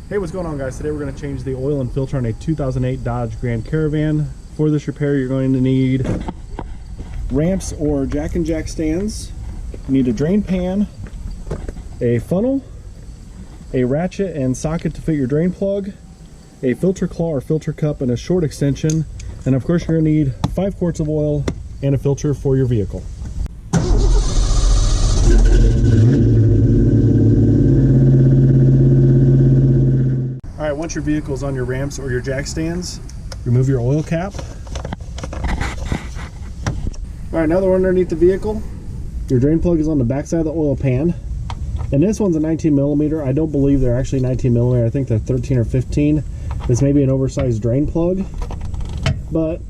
Hey, what's going on, guys? Today we're going to change the oil and filter on a 2008 Dodge Grand Caravan. For this repair, you're going to need ramps or jack and jack stands. You need a drain pan, a funnel, a ratchet and socket to fit your drain plug, a filter claw or filter cup, and a short extension. And of course, you're going to need 5 quarts of oil and a filter for your vehicle. Alright, once your vehicle is on your ramps or your jack stands, remove your oil cap. Alright, now that we're underneath the vehicle, your drain plug is on the back side of the oil pan. And this one's a 19 millimeter. I don't believe they're actually 19 millimeter. I think they're 13 or 15. This may be an oversized drain plug. But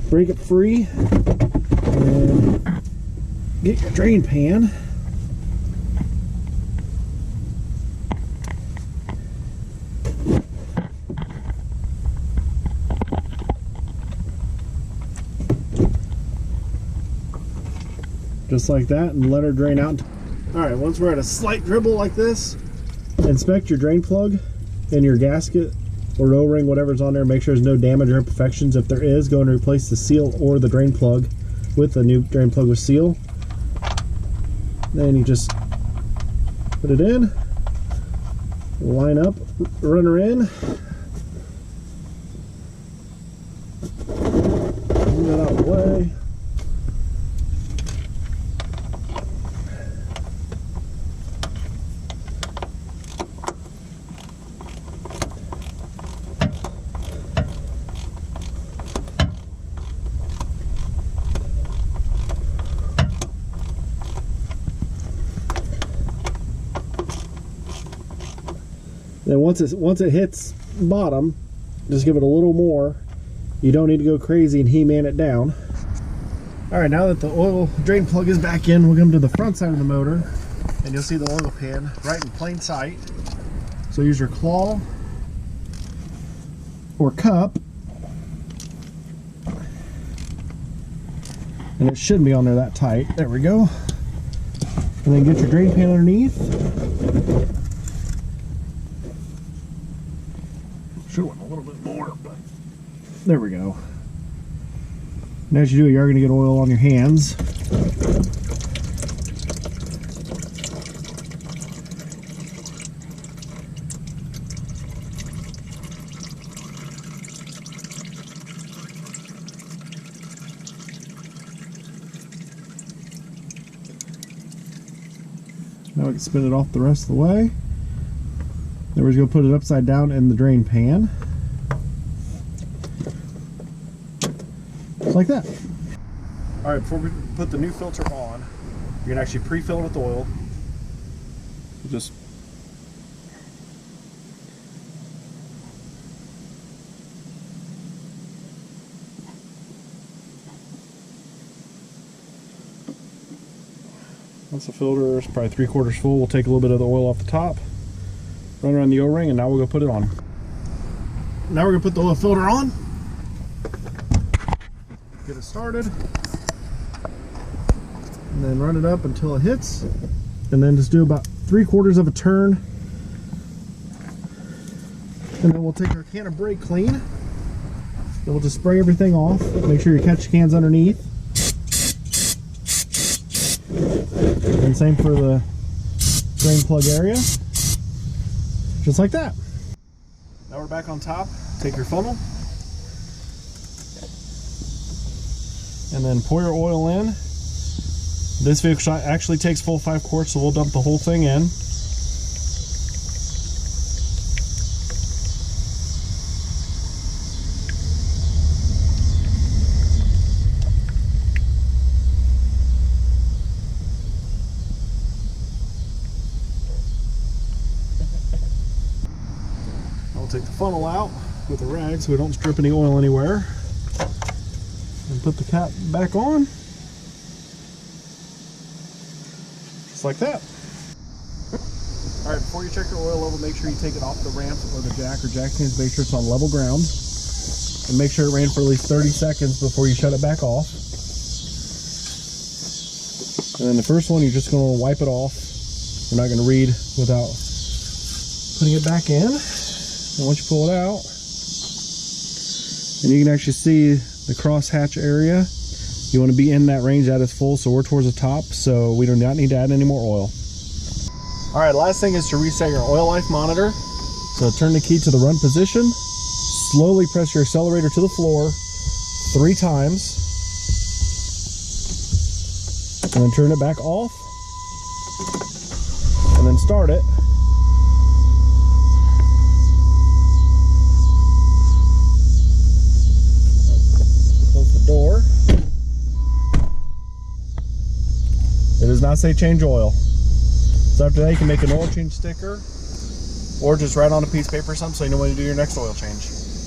break it free and get your drain pan. Just like that, and let her drain out. Alright, once we're at a slight dribble like this, inspect your drain plug and your gasket or O-ring, whatever's on there. Make sure there's no damage or imperfections. If there is, go and replace the seal or the drain plug with the new drain plug with seal. Then you just put it in, line up, run her in, move that out of the way. Then once it hits bottom, just give it a little more. You don't need to go crazy and He-Man it down. Alright, now that the oil drain plug is back in, we'll come to the front side of the motor, and you'll see the oil pan right in plain sight. So use your claw or cup, and it shouldn't be on there that tight. There we go. And then get your drain pan underneath. Should have went a little bit more, but there we go. And as you do, you are going to get oil on your hands. Now we can spin it off the rest of the way. Then we're just going to put it upside down in the drain pan. Just like that. Alright, before we put the new filter on, you're going to actually pre-fill it with oil. Just once the filter is probably 3/4 full, we'll take a little bit of the oil off the top, run around the O-ring, and now we'll go put it on. Now we're going to put the oil filter on. Get it started. And then run it up until it hits. And then just do about 3/4 of a turn. And then we'll take our can of brake clean. And we'll just spray everything off. Make sure your catch can's underneath. And same for the drain plug area. Just like that. Now we're back on top. Take your funnel and then pour your oil in. This vehicle actually takes full 5 quarts, so we'll dump the whole thing in. I'll take the funnel out with a rag so we don't strip any oil anywhere. And put the cap back on. Just like that. Alright, before you check your oil level, make sure you take it off the ramp or the jack or jack stands. Make sure it's on level ground. And make sure it ran for at least 30 seconds before you shut it back off. And then the first one, you're just going to wipe it off. We're not going to read without Putting it back in, and once you pull it out, and you can actually see the crosshatch area. You want to be in that range that is full, so we're towards the top, so we do not need to add any more oil. All right, last thing is to reset your oil life monitor. So turn the key to the run position, slowly press your accelerator to the floor 3 times, and then turn it back off, and then start it. Close the door. It does not say change oil. So after that, you can make an oil change sticker or just write on a piece of paper or something so you know when to do your next oil change.